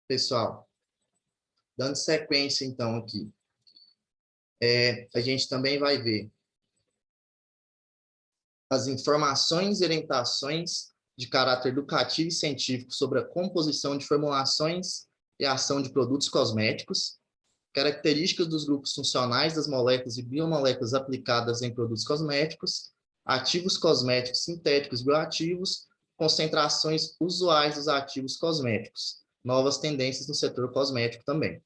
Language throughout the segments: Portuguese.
pessoal, dando sequência, então, aqui, a gente também vai ver as informações e orientações de caráter educativo e científico sobre a composição de formulações e ação de produtos cosméticos, características dos grupos funcionais das moléculas e biomoléculas aplicadas em produtos cosméticos, ativos cosméticos sintéticos bioativos, concentrações usuais dos ativos cosméticos, novas tendências no setor cosmético também.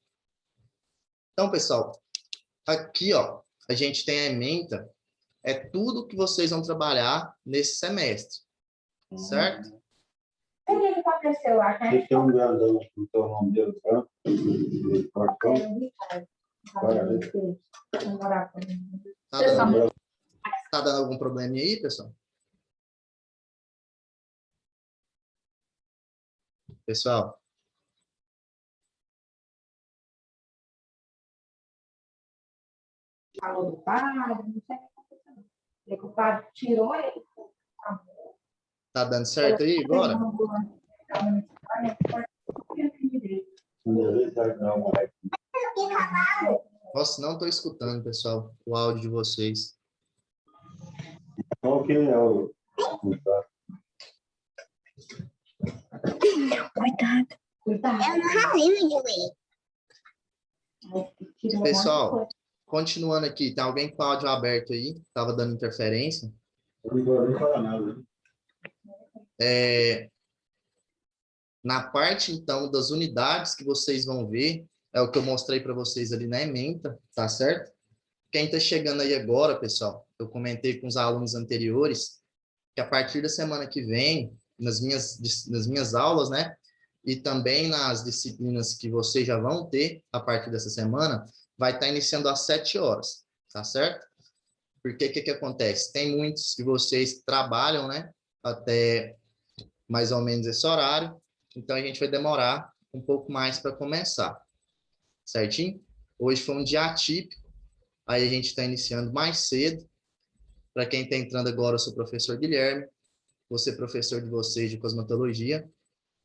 Então, pessoal, aqui, ó, a gente tem a ementa, é tudo que vocês vão trabalhar nesse semestre, certo? O que aconteceu lá? Você tem um grandão com o teu nome dele, tá? Tá dando algum probleminha aí, pessoal? Pessoal? Falou do padre, não sei o que aconteceu. O padre tirou ele. Tá dando certo aí agora? Nossa, não estou escutando, pessoal, o áudio de vocês. Qual que é o... Cuidado. Eu não rabinho de ler. Pessoal, continuando aqui, tem alguém com o áudio aberto aí? Tava dando interferência. Eu não vou nem falar nada, né? Na parte, então, das unidades que vocês vão ver, é o que eu mostrei para vocês ali na ementa, tá certo? Quem está chegando aí agora, pessoal, eu comentei com os alunos anteriores que a partir da semana que vem, nas minhas aulas, né, e também nas disciplinas que vocês já vão ter a partir dessa semana, vai estar iniciando às 7 horas, tá certo? Porque o que acontece? Tem muitos que vocês trabalham, né, até mais ou menos esse horário, então a gente vai demorar um pouco mais para começar, certinho? Hoje foi um dia atípico, aí a gente está iniciando mais cedo. Para quem está entrando agora, eu sou o professor Guilherme, vou ser professor de vocês de cosmetologia.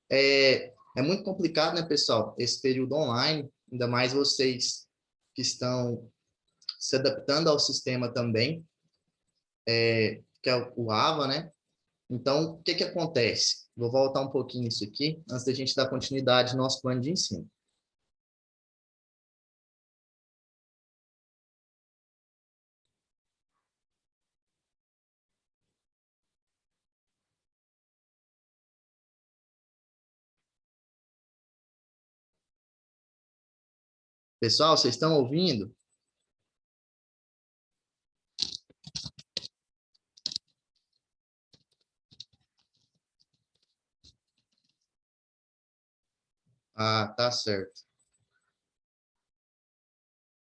É muito complicado, né, pessoal, esse período online, ainda mais vocês que estão se adaptando ao sistema também, que é o AVA, né? Então, o que acontece? Vou voltar um pouquinho nisso aqui, antes da gente dar continuidade no nosso plano de ensino. Pessoal, vocês estão ouvindo? Ah, tá certo.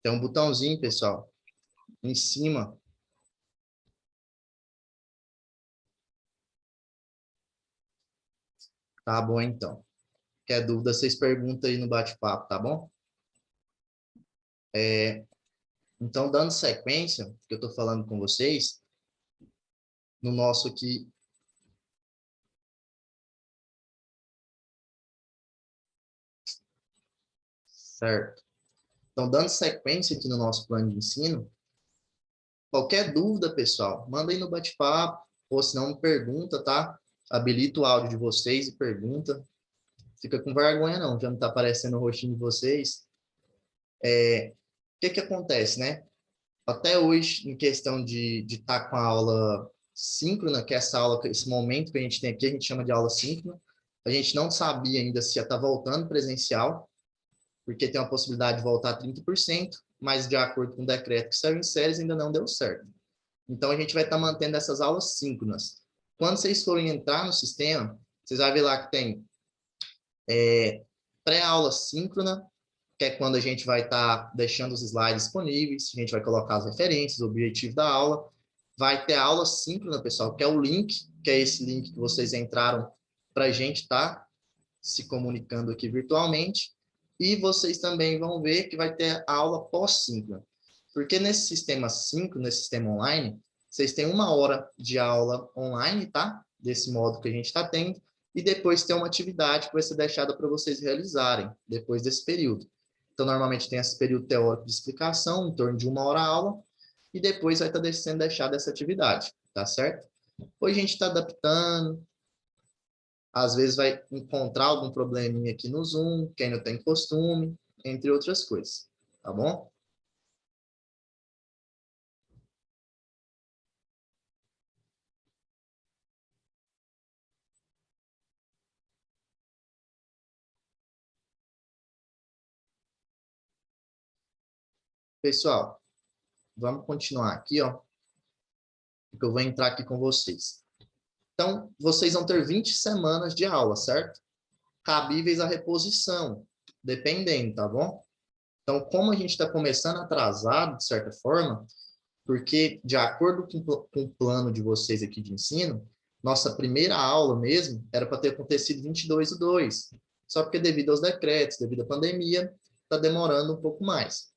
Tem um botãozinho, pessoal, em cima. Tá bom, então. Qualquer dúvida, vocês perguntam aí no bate-papo, tá bom? Então, dando sequência, que eu estou falando com vocês, no nosso aqui... Certo. Então, dando sequência aqui no nosso plano de ensino, qualquer dúvida, pessoal, manda aí no bate-papo, ou se não, me pergunta, tá? Habilita o áudio de vocês e pergunta. Fica com vergonha, não, já não está aparecendo o rostinho de vocês. O que acontece, né? Até hoje, em questão de estar com a aula síncrona, que é essa aula, esse momento que a gente tem aqui, a gente chama de aula síncrona, a gente não sabia ainda se ia estar voltando presencial, porque tem uma possibilidade de voltar a 30%, mas de acordo com o decreto que saiu em séries, ainda não deu certo. Então, a gente vai estar mantendo essas aulas síncronas. Quando vocês forem entrar no sistema, vocês vão ver lá que tem pré-aula síncrona, que é quando a gente vai estar deixando os slides disponíveis, a gente vai colocar as referências, o objetivo da aula. Vai ter a aula síncrona, pessoal, que é o link, que é esse link que vocês entraram para a gente estar se comunicando aqui virtualmente. E vocês também vão ver que vai ter a aula pós-síncrona. Porque nesse sistema síncrono, nesse sistema online, vocês têm 1 hora de aula online, tá? Desse modo que a gente está tendo. e depois tem uma atividade que vai ser deixada para vocês realizarem, depois desse período. Então, normalmente tem esse período teórico de explicação, em torno de 1 hora a aula, e depois vai estar sendo deixada essa atividade, tá certo? Hoje a gente está adaptando, às vezes vai encontrar algum probleminha aqui no Zoom, quem não tem costume, entre outras coisas, tá bom? Pessoal, vamos continuar aqui, ó, porque eu vou entrar aqui com vocês. Então, vocês vão ter 20 semanas de aula, certo? Cabíveis à reposição, dependendo, tá bom? Então, como a gente está começando atrasado, de certa forma, porque, de acordo com o plano de vocês aqui de ensino, nossa primeira aula mesmo era para ter acontecido 22/2. Só porque devido aos decretos, devido à pandemia, está demorando um pouco mais.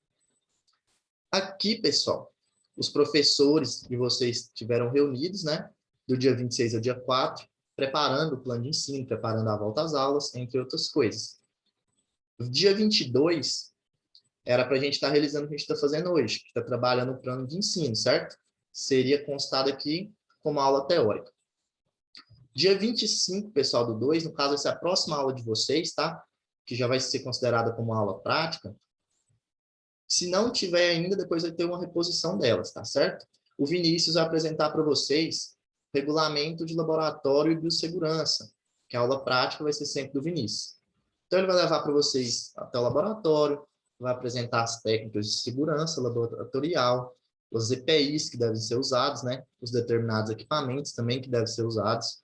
Aqui, pessoal, os professores de vocês estiveram reunidos, né? Do dia 26 ao dia 4, preparando o plano de ensino, preparando a volta às aulas, entre outras coisas. No dia 22, era para a gente estar realizando o que a gente está fazendo hoje, que está trabalhando o plano de ensino, certo? Seria constado aqui como aula teórica. Dia 25, pessoal, do 2, no caso, essa é a próxima aula de vocês, tá? Que já vai ser considerada como aula prática. Se não tiver ainda, depois vai ter uma reposição delas, tá certo? O Vinícius vai apresentar para vocês regulamento de laboratório e biossegurança, que a aula prática vai ser sempre do Vinícius. Então, ele vai levar para vocês até o laboratório, vai apresentar as técnicas de segurança laboratorial, os EPIs que devem ser usados, né? Os determinados equipamentos também que devem ser usados.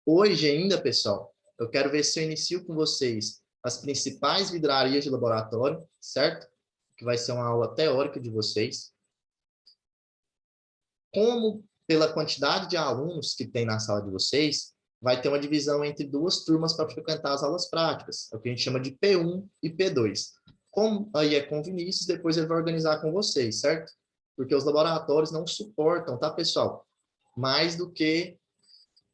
Hoje ainda, pessoal, eu quero ver se eu inicio com vocês as principais vidrarias de laboratório, certo? Que vai ser uma aula teórica de vocês. Como, pela quantidade de alunos que tem na sala de vocês, vai ter uma divisão entre 2 turmas para frequentar as aulas práticas, é o que a gente chama de P1 e P2. Como aí é com o Vinícius, depois ele vai organizar com vocês, certo? Porque os laboratórios não suportam, tá, pessoal? Mais do que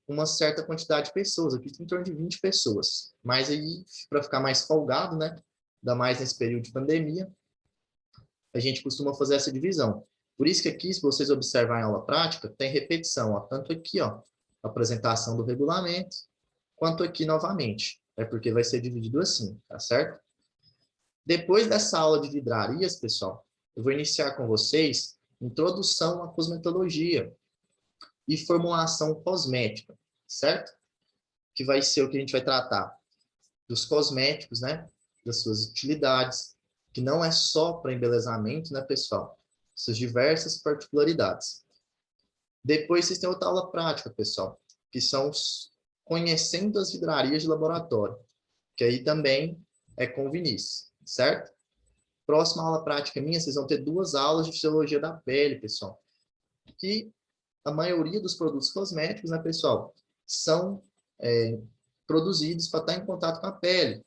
uma certa quantidade de pessoas, aqui em torno de 20 pessoas. Mas aí, para ficar mais folgado, né? Ainda mais nesse período de pandemia, a gente costuma fazer essa divisão. Por isso que aqui, se vocês observarem a aula prática, tem repetição, ó, tanto aqui, ó, a apresentação do regulamento, quanto aqui novamente. É porque vai ser dividido assim, tá certo? Depois dessa aula de vidrarias, pessoal, eu vou iniciar com vocês introdução à cosmetologia e formulação cosmética, certo? Que vai ser o que a gente vai tratar dos cosméticos, né? Das suas utilidades, que não é só para embelezamento, né, pessoal? Suas diversas particularidades. Depois vocês têm outra aula prática, pessoal, que são os conhecendo as vidrarias de laboratório, que aí também é com o Vinícius, certo? Próxima aula prática minha, vocês vão ter 2 aulas de fisiologia da pele, pessoal. Que a maioria dos produtos cosméticos, né, pessoal, são produzidos para estar em contato com a pele.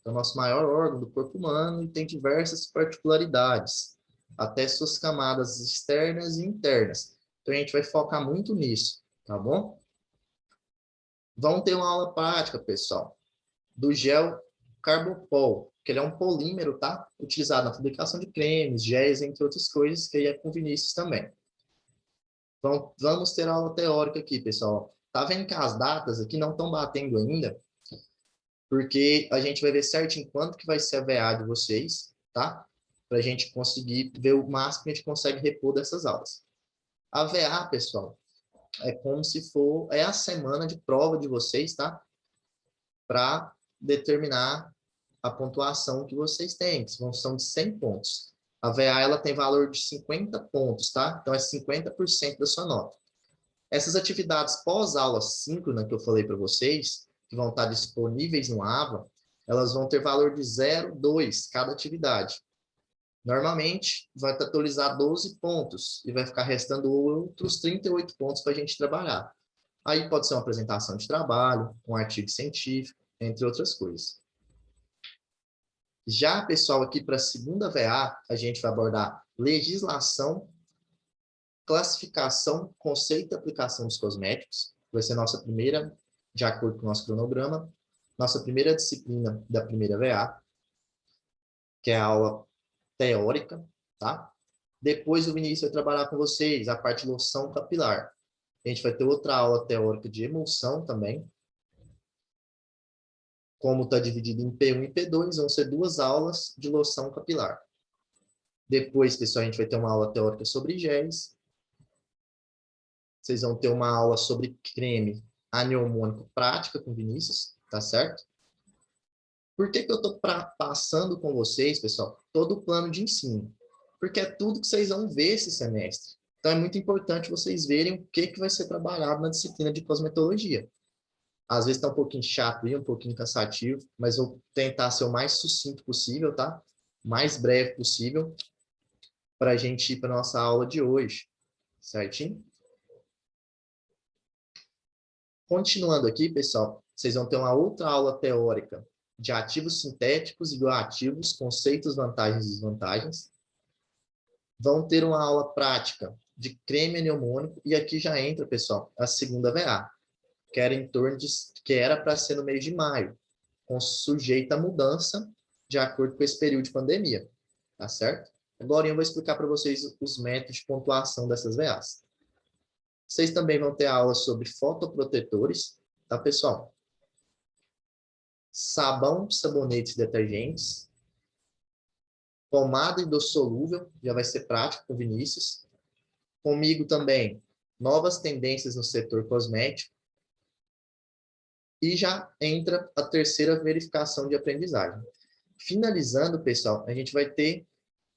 É o nosso maior órgão do corpo humano e tem diversas particularidades, até suas camadas externas e internas. Então, a gente vai focar muito nisso, tá bom? Vão ter uma aula prática, pessoal, do gel Carbopol, que ele é um polímero, tá? Utilizado na fabricação de cremes, géis, entre outras coisas, que aí é com Vinícius também. Então, vamos ter aula teórica aqui, pessoal. Tá vendo que as datas aqui não estão batendo ainda? Porque a gente vai ver certinho quanto que vai ser a VA de vocês, tá? Para a gente conseguir ver o máximo que a gente consegue repor dessas aulas. A VA, pessoal, é como se for, é a semana de prova de vocês, tá? Para determinar a pontuação que vocês têm, que são de 100 pontos. A VA, ela tem valor de 50 pontos, tá? Então, é 50% da sua nota. Essas atividades pós-aula síncrona que eu falei para vocês, que vão estar disponíveis no AVA, elas vão ter valor de 0,2 cada atividade. Normalmente, vai totalizar 12 pontos e vai ficar restando outros 38 pontos para a gente trabalhar. Aí pode ser uma apresentação de trabalho, um artigo científico, entre outras coisas. Já, pessoal, aqui para a segunda VA, a gente vai abordar legislação classificação, conceito e aplicação dos cosméticos. Vai ser nossa primeira, de acordo com o nosso cronograma, nossa primeira disciplina da primeira VA, que é a aula teórica, tá? Depois o Vinícius vai trabalhar com vocês a parte de loção capilar. A gente vai ter outra aula teórica de emulsão também. Como está dividido em P1 e P2, vão ser 2 aulas de loção capilar. Depois, pessoal, a gente vai ter uma aula teórica sobre géis. Vocês vão ter uma aula sobre creme aniomônico prática com Vinícius, tá certo? Por que que eu estou passando com vocês, pessoal, todo o plano de ensino? Porque é tudo que vocês vão ver esse semestre. Então, é muito importante vocês verem o que vai ser trabalhado na disciplina de cosmetologia. Às vezes está um pouquinho chato e um pouquinho cansativo, mas vou tentar ser o mais sucinto possível, tá? O mais breve possível, para a gente ir para a nossa aula de hoje, certinho? Continuando aqui, pessoal, vocês vão ter uma outra aula teórica de ativos sintéticos e bioativos, conceitos, vantagens e desvantagens. Vão ter uma aula prática de creme aniomônico, e aqui já entra, pessoal, a segunda VA, que era em torno de, que era para ser no mês de maio, sujeita a mudança de acordo com esse período de pandemia, tá certo? Agora eu vou explicar para vocês os métodos de pontuação dessas VAs. Vocês também vão ter aula sobre fotoprotetores, tá, pessoal? Sabão, sabonetes, detergentes. Pomada indissolúvel, já vai ser prático com Vinícius. Comigo também, novas tendências no setor cosmético. E já entra a terceira verificação de aprendizagem. Finalizando, pessoal, a gente vai ter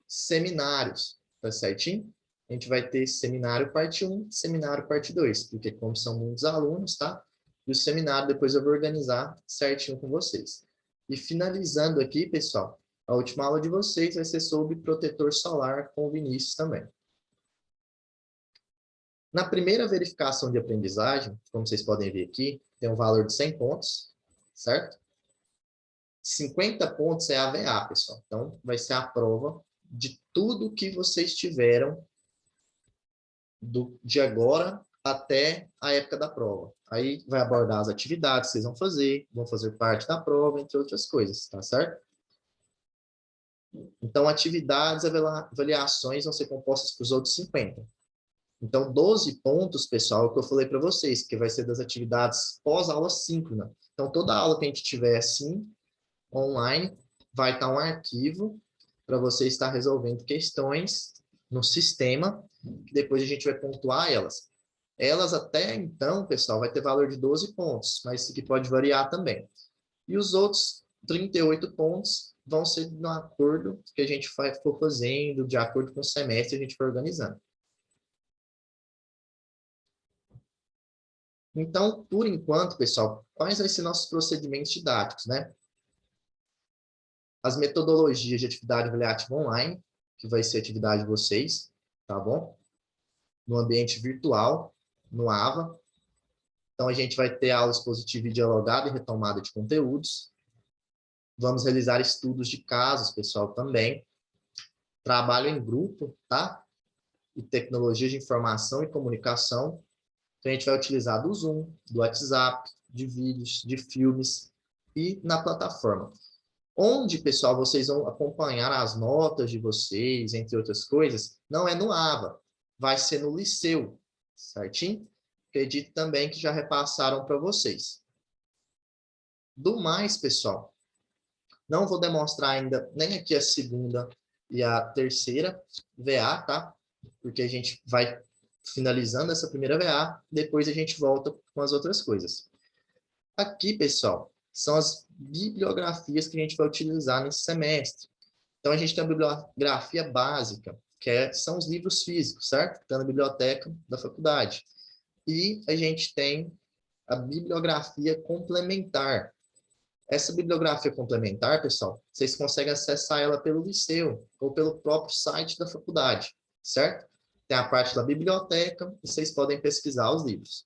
seminários, tá certinho? A gente vai ter seminário parte 1, seminário parte 2, porque como são muitos alunos, tá? E o seminário depois eu vou organizar certinho com vocês. E finalizando aqui, pessoal, a última aula de vocês vai ser sobre protetor solar com o Vinícius também. Na primeira verificação de aprendizagem, como vocês podem ver aqui, tem um valor de 100 pontos, certo? 50 pontos é a VA, pessoal. Então, vai ser a prova de tudo que vocês tiveram de agora até a época da prova. Aí vai abordar as atividades que vocês vão fazer parte da prova, entre outras coisas, tá certo? Então, atividades, avaliações vão ser compostas por os outros 50. Então, 12 pontos, pessoal, é o que eu falei para vocês, que vai ser das atividades pós-aula síncrona. Então, toda aula que a gente tiver assim, online, vai estar um arquivo para você estar resolvendo questões no sistema, que depois a gente vai pontuar elas. Elas até então, pessoal, vai ter valor de 12 pontos, mas isso aqui pode variar também. E os outros 38 pontos vão ser no acordo que a gente for fazendo, de acordo com o semestre, a gente for organizando. Então, por enquanto, pessoal, quais vão ser nossos procedimentos didáticos, né? As metodologias de atividade avaliativa online, que vai ser a atividade de vocês, tá bom? No ambiente virtual, no AVA. Então, a gente vai ter aula expositiva e dialogada e retomada de conteúdos. Vamos realizar estudos de casos, pessoal, também. Trabalho em grupo, tá? E tecnologia de informação e comunicação. Então, a gente vai utilizar do Zoom, do WhatsApp, de vídeos, de filmes e na plataforma. Onde, pessoal, vocês vão acompanhar as notas de vocês, entre outras coisas, não é no AVA, vai ser no Liceu, certinho? Acredito também que já repassaram para vocês. Do mais, pessoal, não vou demonstrar ainda nem aqui a segunda e a terceira VA, tá? Porque a gente vai finalizando essa primeira VA, depois a gente volta com as outras coisas. Aqui, pessoal, são as bibliografias que a gente vai utilizar nesse semestre. Então, a gente tem a bibliografia básica, que são os livros físicos, certo? Que está na biblioteca da faculdade. E a gente tem a bibliografia complementar. Essa bibliografia complementar, pessoal, vocês conseguem acessar ela pelo Liceu ou pelo próprio site da faculdade, certo? Tem a parte da biblioteca e vocês podem pesquisar os livros.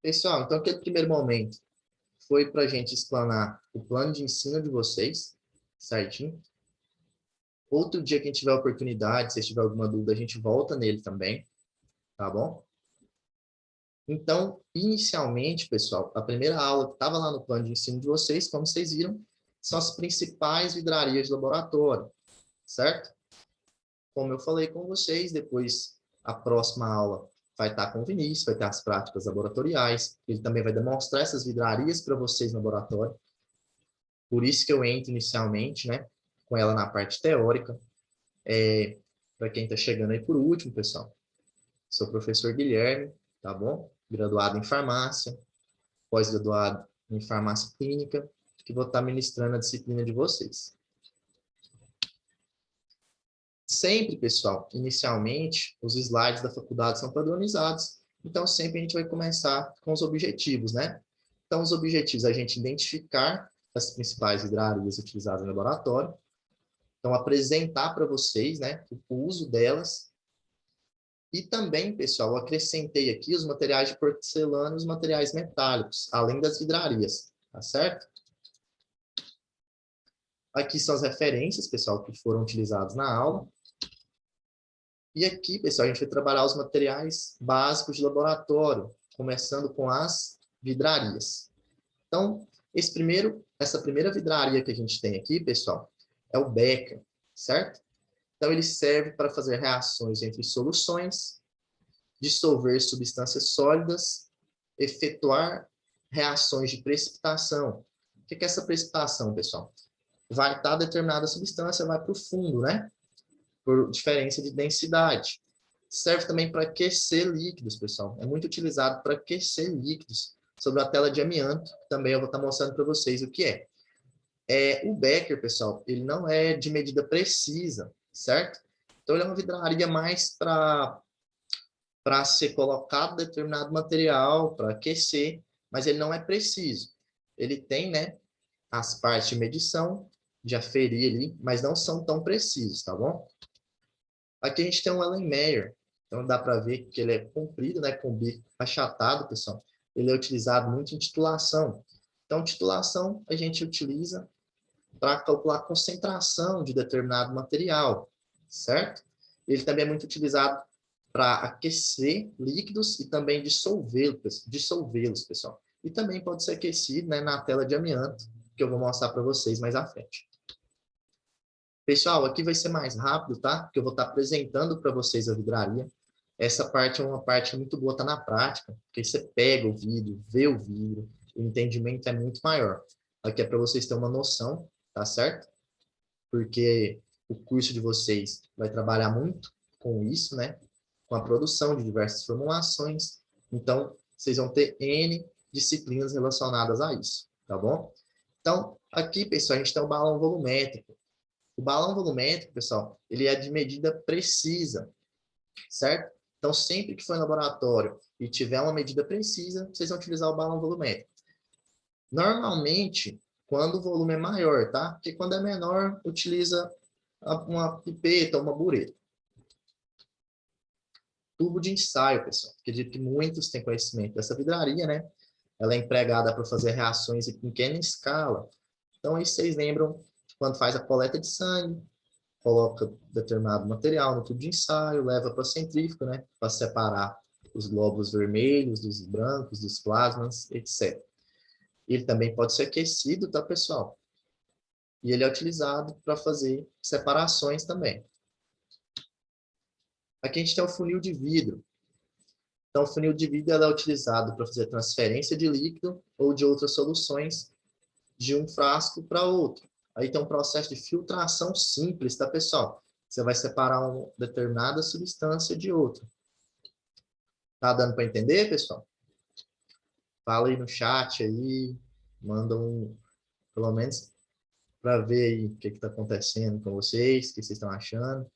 Pessoal, então aquele primeiro momento foi para a gente explanar o plano de ensino de vocês, certinho? Outro dia, quem tiver oportunidade, se tiver alguma dúvida, a gente volta nele também, tá bom? Então, inicialmente, pessoal, a primeira aula que estava lá no plano de ensino de vocês, como vocês viram, são as principais vidrarias de laboratório, certo? Como eu falei com vocês, depois a próxima aula vai estar com o Vinícius, vai ter as práticas laboratoriais, ele também vai demonstrar essas vidrarias para vocês no laboratório. Por isso que eu entro inicialmente, né, com ela na parte teórica. Para quem está chegando aí por último, pessoal, sou o professor Guilherme, tá bom? Graduado em farmácia, pós-graduado em farmácia clínica, que vou estar ministrando a disciplina de vocês. Sempre, pessoal, inicialmente, os slides da faculdade são padronizados, então sempre a gente vai começar com os objetivos, né? Então, os objetivos é a gente identificar as principais vidrarias utilizadas no laboratório, então apresentar para vocês, né, o uso delas, e também, pessoal, eu acrescentei aqui os materiais de porcelana e os materiais metálicos, além das vidrarias, tá certo? Aqui são as referências, pessoal, que foram utilizadas na aula. E aqui, pessoal, a gente vai trabalhar os materiais básicos de laboratório, começando com as vidrarias. Então, essa primeira vidraria que a gente tem aqui, pessoal, é o becker, certo? Então, ele serve para fazer reações entre soluções, dissolver substâncias sólidas, efetuar reações de precipitação. O que é essa precipitação, pessoal? Vai estar determinada substância, vai para o fundo, né? Por diferença de densidade. Serve também para aquecer líquidos, pessoal. É muito utilizado para aquecer líquidos sobre a tela de amianto. Também eu vou estar mostrando para vocês o que é. O becker, pessoal, ele não é de medida precisa, certo? Então, ele é uma vidraria mais para ser colocado determinado material, para aquecer, mas ele não é preciso. Ele tem, né, as partes de medição, de aferir ali, mas não são tão precisos, tá bom? Aqui a gente tem um Erlenmeyer, então dá para ver que ele é comprido, né, com o bico achatado, pessoal. Ele é utilizado muito em titulação. Então, titulação a gente utiliza para calcular a concentração de determinado material, certo? Ele também é muito utilizado para aquecer líquidos e também dissolvê-los, pessoal. E também pode ser aquecido, né, na tela de amianto, que eu vou mostrar para vocês mais à frente. Pessoal, aqui vai ser mais rápido, tá? Porque eu vou estar apresentando para vocês a vidraria. Essa parte é uma parte muito boa, tá na prática, porque você pega o vidro, vê o vidro, o entendimento é muito maior. Aqui é para vocês terem uma noção, tá certo? Porque o curso de vocês vai trabalhar muito com isso, né? Com a produção de diversas formulações. Então, vocês vão ter N disciplinas relacionadas a isso, tá bom? Então, aqui, pessoal, a gente tem o balão volumétrico. O balão volumétrico, pessoal, ele é de medida precisa, certo? Então, sempre que for em laboratório e tiver uma medida precisa, vocês vão utilizar o balão volumétrico. Normalmente, quando o volume é maior, tá? Porque quando é menor, utiliza uma pipeta, uma bureta. Tubo de ensaio, pessoal. Acredito que muitos têm conhecimento dessa vidraria, né? Ela é empregada para fazer reações em pequena escala. Então, aí vocês lembram quando faz a coleta de sangue, coloca determinado material no tubo de ensaio, leva para a centrífuga, né? Para separar os glóbulos vermelhos dos brancos, dos plasmas, etc. Ele também pode ser aquecido, tá, pessoal? E ele é utilizado para fazer separações também. Aqui a gente tem o funil de vidro. Então, o funil de vidro é utilizado para fazer transferência de líquido ou de outras soluções de um frasco para outro. Aí tem um processo de filtração simples, tá, pessoal? Você vai separar uma determinada substância de outra. Tá dando para entender, pessoal? Fala aí no chat aí, manda pelo menos, para ver aí o que está acontecendo com vocês, o que vocês estão achando.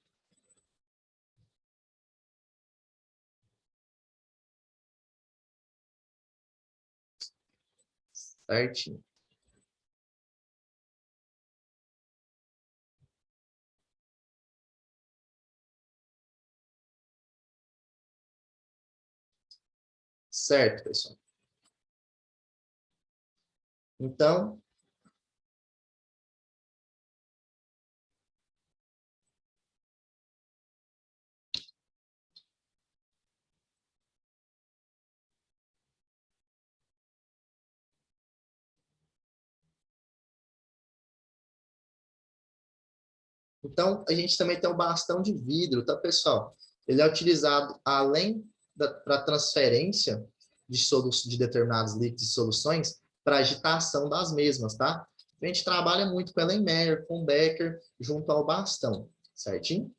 Certinho. Certo, pessoal. Então, a gente também tem o bastão de vidro, tá, pessoal? Ele é utilizado, além para transferência de determinados líquidos e soluções, para agitação das mesmas, tá? A gente trabalha muito com Erlenmeyer, com Becker, junto ao bastão, certinho?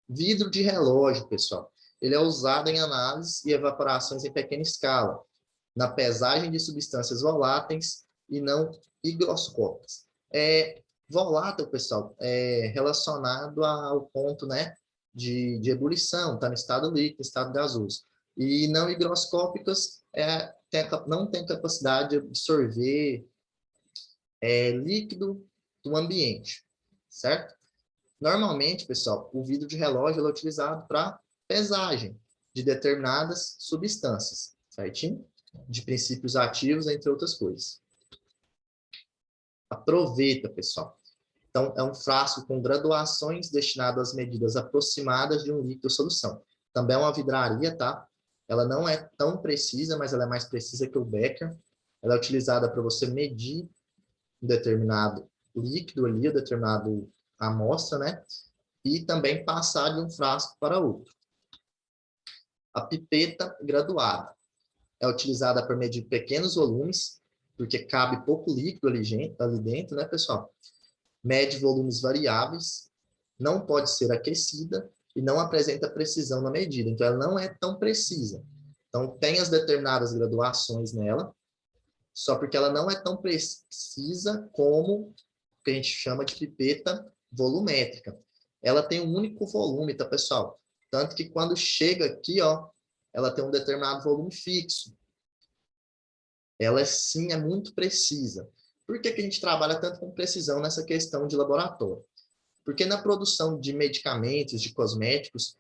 Vidro de relógio, pessoal. Ele é usado em análise e evaporações em pequena escala, na pesagem de substâncias voláteis e não higroscópicas. Volátil, pessoal, é relacionado ao ponto, né, de ebulição, está no estado líquido, estado gasoso. E não higroscópicas não tem capacidade de absorver líquido do ambiente, certo? Normalmente, pessoal, o vidro de relógio é utilizado para pesagem de determinadas substâncias, certinho? De princípios ativos, entre outras coisas. Aproveita, pessoal. Então, é um frasco com graduações destinado às medidas aproximadas de um líquido ou solução. Também é uma vidraria, tá? Ela não é tão precisa, mas ela é mais precisa que o Becker. Ela é utilizada para você medir um determinado líquido ali, uma determinada amostra, né? E também passar de um frasco para outro. A pipeta graduada é utilizada para medir pequenos volumes, porque cabe pouco líquido ali dentro, né, pessoal? Mede volumes variáveis, não pode ser aquecida e não apresenta precisão na medida. Então, ela não é tão precisa. Então, tem as determinadas graduações nela, só porque ela não é tão precisa como o que a gente chama de pipeta volumétrica. Ela tem um único volume, tá, pessoal? Tanto que quando chega aqui, ó, ela tem um determinado volume fixo. Ela, sim, é muito precisa. Por que a gente trabalha tanto com precisão nessa questão de laboratório? Porque na produção de medicamentos, de cosméticos,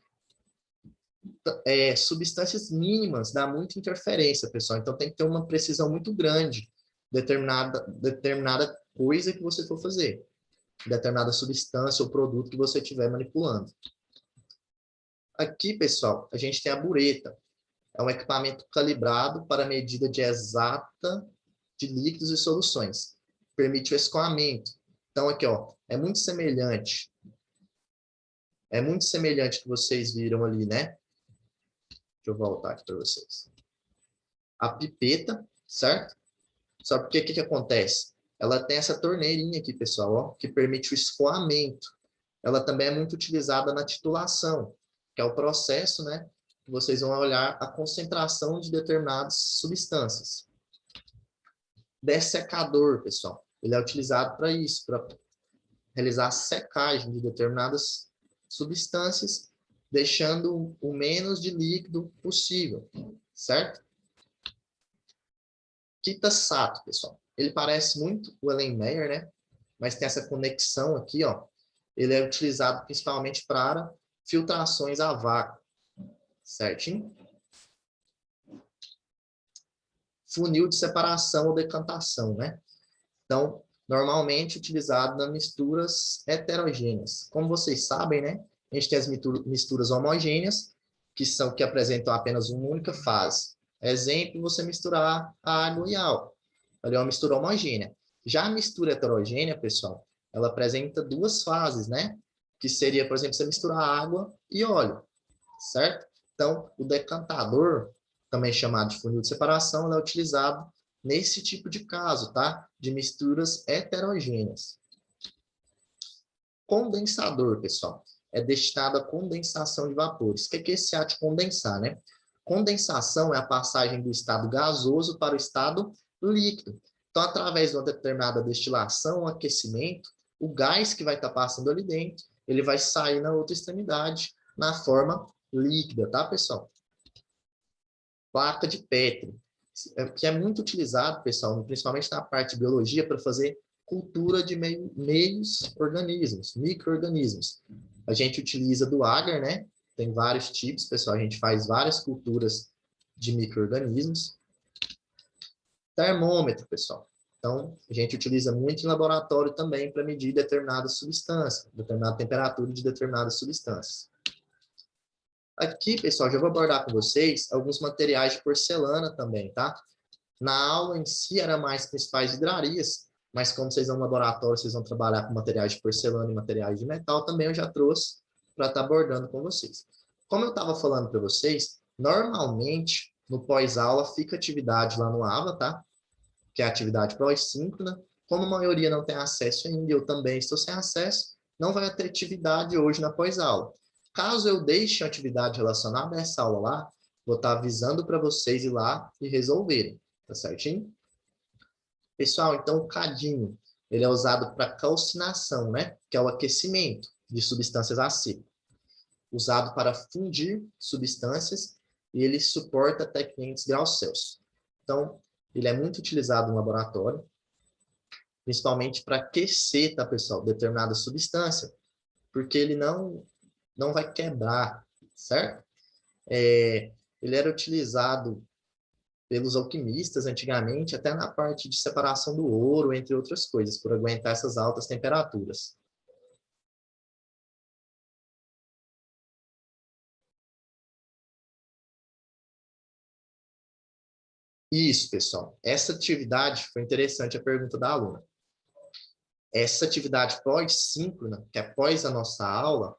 substâncias mínimas dá muita interferência, pessoal. Então, tem que ter uma precisão muito grande, determinada coisa que você for fazer, determinada substância ou produto que você estiver manipulando. Aqui, pessoal, a gente tem a bureta. É um equipamento calibrado para medida exata de líquidos e soluções. Permite o escoamento. Então, aqui, ó, é muito semelhante. É muito semelhante que vocês viram ali, né? Deixa eu voltar aqui para vocês. A pipeta, certo? Só porque o que acontece? Ela tem essa torneirinha aqui, pessoal, ó, que permite o escoamento. Ela também é muito utilizada na titulação, que é o processo, né? Que vocês vão olhar a concentração de determinadas substâncias. Dessecador, pessoal. Ele é utilizado para isso, para realizar a secagem de determinadas substâncias, deixando o menos de líquido possível, certo? Kita-sato, pessoal. Ele parece muito o Erlenmeyer, né? Mas tem essa conexão aqui, ó. Ele é utilizado principalmente para filtrações a vácuo, certinho? Funil de separação ou decantação, né? Então, normalmente utilizado nas misturas heterogêneas. Como vocês sabem, né? A gente tem as misturas homogêneas, que apresentam apenas uma única fase. Exemplo, você misturar água e álcool. Ali é uma mistura homogênea. Já a mistura heterogênea, pessoal, ela apresenta duas fases, né? Que seria, por exemplo, você misturar água e óleo, certo? Então, o decantador, também chamado de funil de separação, ele é utilizado nesse tipo de caso, tá? De misturas heterogêneas. Condensador, pessoal, é destinado à condensação de vapores. O que é esse ato de condensar, né? Condensação é a passagem do estado gasoso para o estado líquido. Então, através de uma determinada destilação ou aquecimento, o gás que vai estar passando ali dentro, ele vai sair na outra extremidade, na forma líquida, tá, pessoal? Placa de Petri, que é muito utilizado, pessoal, principalmente na parte de biologia, para fazer cultura de meios organismos, micro-organismos. A gente utiliza do agar, né? Tem vários tipos, pessoal, a gente faz várias culturas de micro-organismos. Termômetro, pessoal. Então, a gente utiliza muito em laboratório também para medir determinada substância, determinada temperatura de determinadas substâncias. Aqui, pessoal, já vou abordar com vocês alguns materiais de porcelana também, tá? Na aula em si era mais principais vidrarias, mas como vocês vão no laboratório, vocês vão trabalhar com materiais de porcelana e materiais de metal, também eu já trouxe para estar abordando com vocês. Como eu estava falando para vocês, normalmente no pós-aula fica atividade lá no AVA, tá? Que é a atividade pós-síncrona. Como a maioria não tem acesso ainda, eu também estou sem acesso, não vai ter atividade hoje na pós-aula. Caso eu deixe a atividade relacionada a essa aula lá, vou estar avisando para vocês ir lá e resolverem, tá certinho? Pessoal, então o cadinho, ele é usado para calcinação, né? Que é o aquecimento de substâncias a seco. Usado para fundir substâncias e ele suporta até 500 graus Celsius. Então, ele é muito utilizado no laboratório, principalmente para aquecer, tá, pessoal, determinada substância, porque ele não vai quebrar, certo? Ele era utilizado pelos alquimistas antigamente, até na parte de separação do ouro, entre outras coisas, por aguentar essas altas temperaturas. Isso, pessoal. Essa atividade, foi interessante a pergunta da aluna. Essa atividade pós-síncrona, que é após a nossa aula,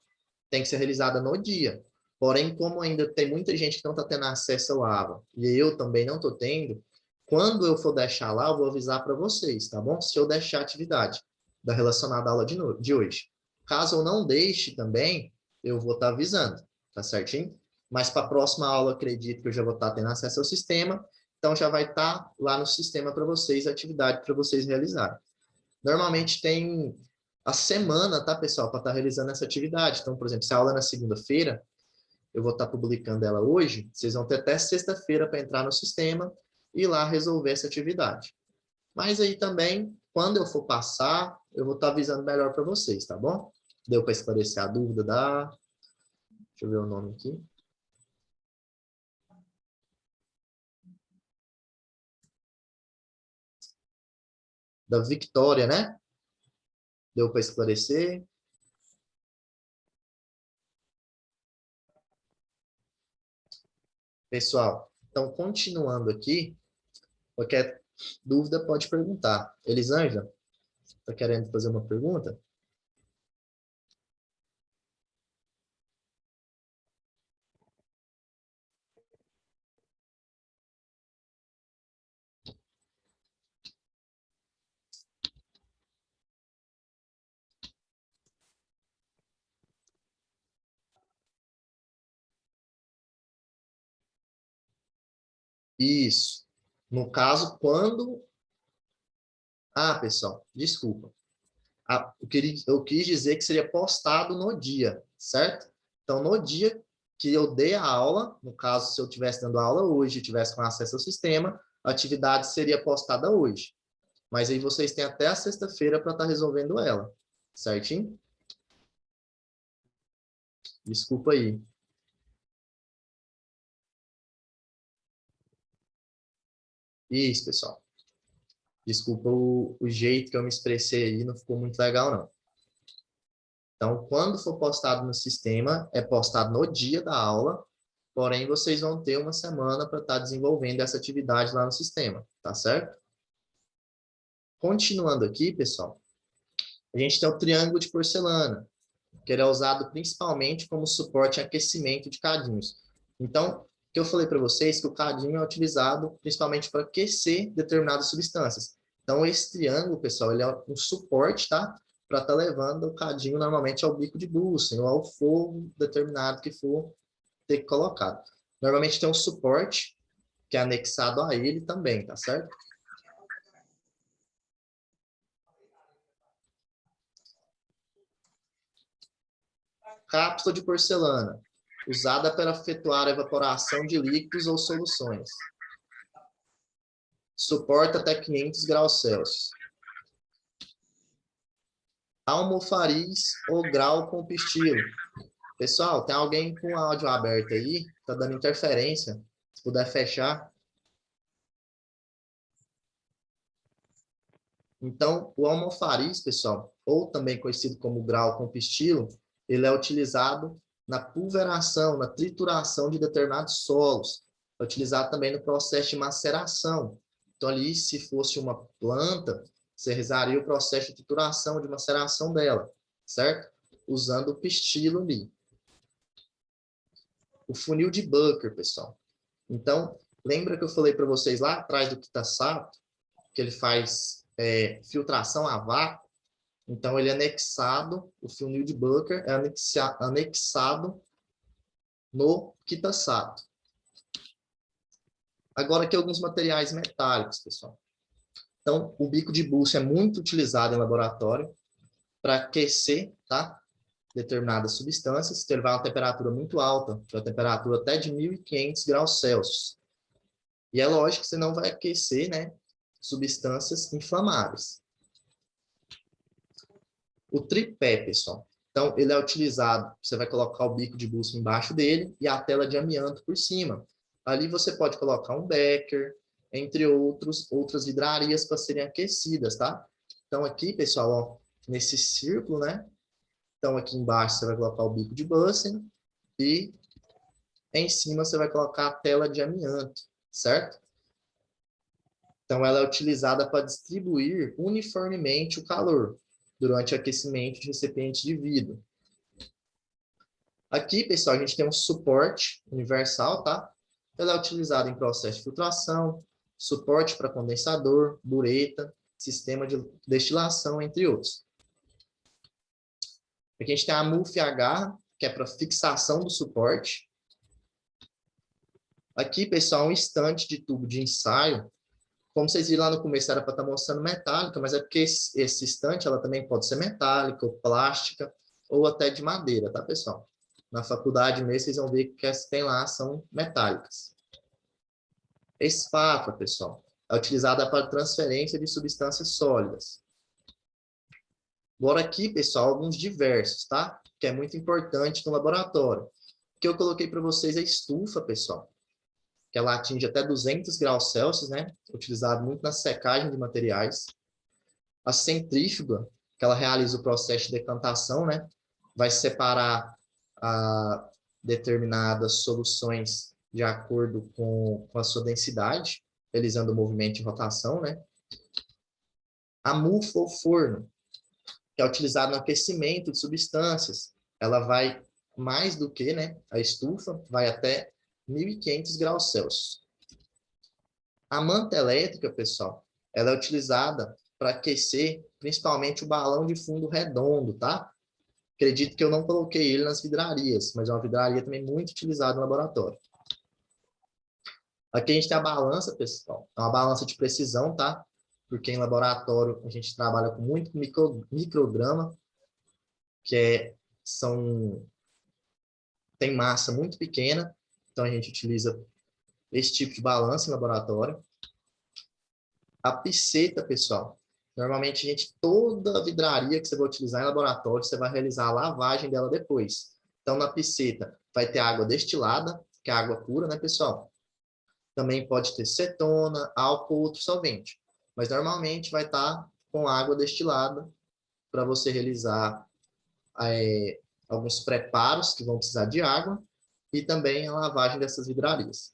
tem que ser realizada no dia. Porém, como ainda tem muita gente que não está tendo acesso ao AVA, e eu também não estou tendo, quando eu for deixar lá, eu vou avisar para vocês, tá bom? Se eu deixar a atividade da relacionada à aula de hoje. Caso eu não deixe também, eu vou estar avisando, tá certinho? Mas para a próxima aula, acredito que eu já vou estar tendo acesso ao sistema, então já vai estar lá no sistema para vocês, a atividade para vocês realizarem. Normalmente tem a semana, tá, pessoal, para estar realizando essa atividade. Então, por exemplo, se a aula é na segunda-feira, eu vou estar publicando ela hoje, vocês vão ter até sexta-feira para entrar no sistema e ir lá resolver essa atividade. Mas aí também, quando eu for passar, eu vou estar avisando melhor para vocês, tá bom? Deu para esclarecer a dúvida da... Deixa eu ver o nome aqui. Da Victoria, né? Deu para esclarecer? Pessoal, então, continuando aqui, qualquer dúvida pode perguntar. Elisângela, está querendo fazer uma pergunta? Isso. No caso, quando... Ah, pessoal, desculpa. Eu quis dizer que seria postado no dia, certo? Então, no dia que eu dei a aula, no caso, se eu estivesse dando aula hoje e tivesse com acesso ao sistema, a atividade seria postada hoje. Mas aí vocês têm até a sexta-feira para estar resolvendo ela, certinho? Desculpa aí. Isso, pessoal. Desculpa o jeito que eu me expressei aí, não ficou muito legal, não. Então, quando for postado no sistema, é postado no dia da aula, porém, vocês vão ter uma semana para estar desenvolvendo essa atividade lá no sistema, tá certo? Continuando aqui, pessoal, a gente tem o triângulo de porcelana, que ele é usado principalmente como suporte e aquecimento de cadinhos. Então, o que eu falei para vocês, que o cadinho é utilizado principalmente para aquecer determinadas substâncias. Então, esse triângulo, pessoal, ele é um suporte, tá? Para estar levando o cadinho normalmente ao bico de Bunsen ou ao fogo determinado que for ter colocado. Normalmente tem um suporte que é anexado a ele também, tá certo? Cápsula de porcelana, usada para efetuar a evaporação de líquidos ou soluções. Suporta até 500 graus Celsius. Almofariz ou grau com pistilo. Pessoal, tem alguém com o áudio aberto aí? Tá dando interferência. Se puder fechar. Então, o almofariz, pessoal, ou também conhecido como grau com pistilo, ele é utilizado na pulveração, na trituração de determinados solos. É utilizado também no processo de maceração. Então, ali, se fosse uma planta, você realizaria o processo de trituração, de maceração dela, certo? Usando o pistilo ali. O funil de Bucker, pessoal. Então, lembra que eu falei para vocês lá atrás do Kitasato, que ele faz filtração a vácuo? Então, ele é anexado, o funil de Bucker é anexado no Kitasato. Agora, aqui alguns materiais metálicos, pessoal. Então, o bico de bucho é muito utilizado em laboratório para aquecer, tá? Determinadas substâncias, que levar uma temperatura muito alta, uma temperatura até de 1.500 graus Celsius. E é lógico que você não vai aquecer, né, substâncias inflamáveis. O tripé, pessoal. Então, ele é utilizado, você vai colocar o bico de bucho embaixo dele e a tela de amianto por cima. Ali você pode colocar um becker, entre outras vidrarias para serem aquecidas, tá? Então, aqui, pessoal, ó, nesse círculo, né? Então, aqui embaixo você vai colocar o bico de Bunsen e em cima você vai colocar a tela de amianto, certo? Então, ela é utilizada para distribuir uniformemente o calor durante o aquecimento de recipiente de vidro. Aqui, pessoal, a gente tem um suporte universal, tá? Ela é utilizada em processo de filtração, suporte para condensador, bureta, sistema de destilação, entre outros. Aqui a gente tem a MUF-H, que é para fixação do suporte. Aqui, pessoal, um estante de tubo de ensaio. Como vocês viram lá no começo, era para estar mostrando metálica, mas é porque esse estante ela também pode ser metálica, ou plástica, ou até de madeira, tá, pessoal? Na faculdade mesmo, vocês vão ver que as que tem lá são metálicas. Espátula, pessoal, é utilizada para transferência de substâncias sólidas. Agora aqui, pessoal, alguns diversos, tá? Que é muito importante no laboratório. O que eu coloquei para vocês é estufa, pessoal, que ela atinge até 200 graus Celsius, né? Utilizado muito na secagem de materiais. A centrífuga, que ela realiza o processo de decantação, né? Vai separar determinadas soluções de acordo com a sua densidade, realizando o movimento de rotação, né? A mufa ou forno, que é utilizado no aquecimento de substâncias. Ela vai mais do que, né? A estufa vai até 1.500 graus Celsius. A manta elétrica, pessoal, ela é utilizada para aquecer principalmente o balão de fundo redondo, tá? Acredito que eu não coloquei ele nas vidrarias, mas é uma vidraria também muito utilizada no laboratório. Aqui a gente tem a balança, pessoal. É uma balança de precisão, tá? Porque em laboratório a gente trabalha com muito micrograma, que tem massa muito pequena, então a gente utiliza esse tipo de balança em laboratório. A piceta, pessoal. Normalmente, toda vidraria que você vai utilizar em laboratório, você vai realizar a lavagem dela depois. Então, na piceta, vai ter água destilada, que é água pura, né, pessoal? Também pode ter cetona, álcool ou outro solvente. Mas, normalmente, vai estar com água destilada para você realizar alguns preparos que vão precisar de água e também a lavagem dessas vidrarias.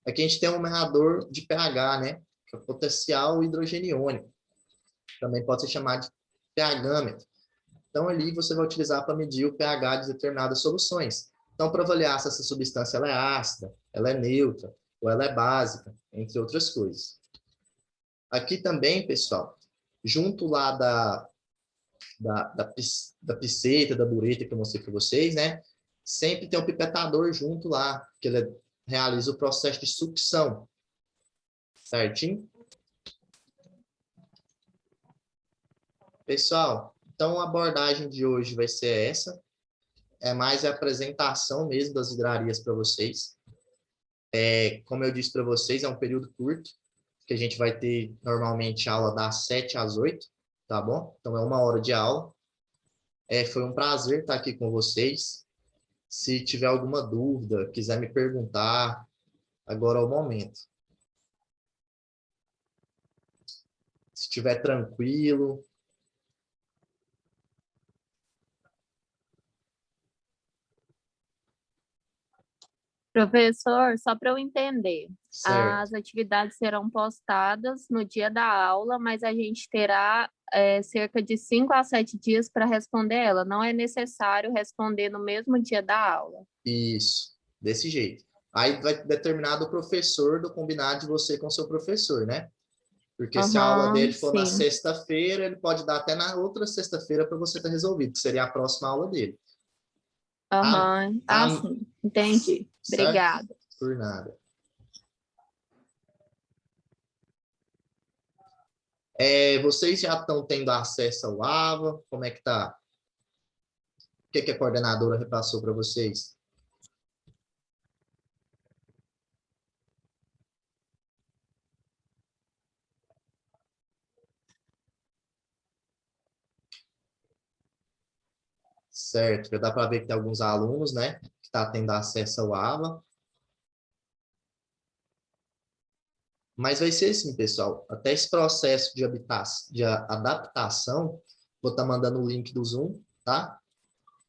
Aqui a gente tem um medidor de pH, né? Que é o potencial hidrogeniônico. Também pode ser chamado de pH-mêtro. Então, ali você vai utilizar para medir o pH de determinadas soluções. Então, para avaliar se essa substância ela é ácida, ela é neutra, ou ela é básica, entre outras coisas. Aqui também, pessoal, junto lá da piceta, da bureta que eu mostrei para vocês, né? Sempre tem um pipetador junto lá, que ele realiza o processo de sucção. Certinho? Pessoal, então a abordagem de hoje vai ser essa. É mais a apresentação mesmo das vidrarias para vocês. Como eu disse para vocês, é um período curto, que a gente vai ter normalmente aula das 7 às 8, tá bom? Então é 1 hora de aula. Foi um prazer estar aqui com vocês. Se tiver alguma dúvida, quiser me perguntar, agora é o momento. Se estiver tranquilo. Professor, só para eu entender, Certo. as atividades serão postadas no dia da aula, mas a gente terá cerca de 5 a 7 dias para responder ela. Não é necessário responder no mesmo dia da aula. Isso, desse jeito. Aí vai determinar do professor, do combinado de você com o seu professor, né? Porque se a aula dele for na sim. sexta-feira, ele pode dar até na outra sexta-feira para você ter resolvido, que seria a próxima aula dele. Sim, entendi. Certo? Obrigada. Por nada. Vocês já estão tendo acesso ao AVA? Como é que tá? O que a coordenadora repassou para vocês? Certo, já dá para ver que tem alguns alunos, né, que estão tendo acesso ao AVA. Mas vai ser assim, pessoal, até esse processo de adaptação, vou estar mandando o link do Zoom, tá?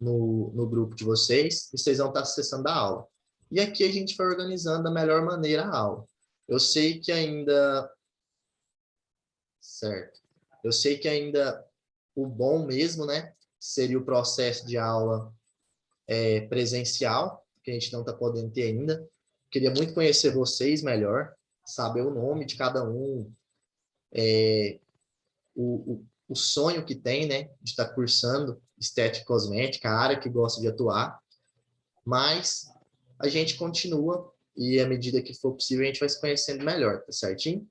No grupo de vocês, e vocês vão estar acessando a aula. E aqui a gente vai organizando da melhor maneira a aula. Eu sei que ainda... Certo. Eu sei que ainda o bom mesmo, né, seria o processo de aula presencial, que a gente não está podendo ter ainda. Queria muito conhecer vocês melhor, saber o nome de cada um, o sonho que tem, né, de estar cursando estética e cosmética, a área que gosta de atuar, mas a gente continua e, à medida que for possível, a gente vai se conhecendo melhor, tá certinho?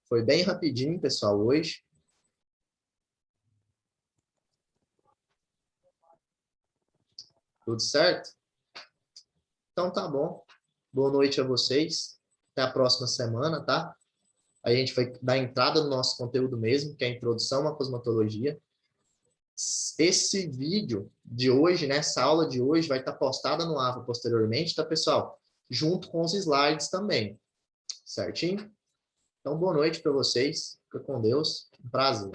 Foi bem rapidinho, pessoal, hoje. Tudo certo? Então tá bom. Boa noite a vocês. Até a próxima semana, tá? A gente vai dar entrada no nosso conteúdo mesmo, que é a introdução à cosmetologia. Esse vídeo de hoje, né, essa aula de hoje, vai estar postada no AVA posteriormente, tá, pessoal? Junto com os slides também. Certinho? Então, boa noite para vocês. Fica com Deus. Um prazer.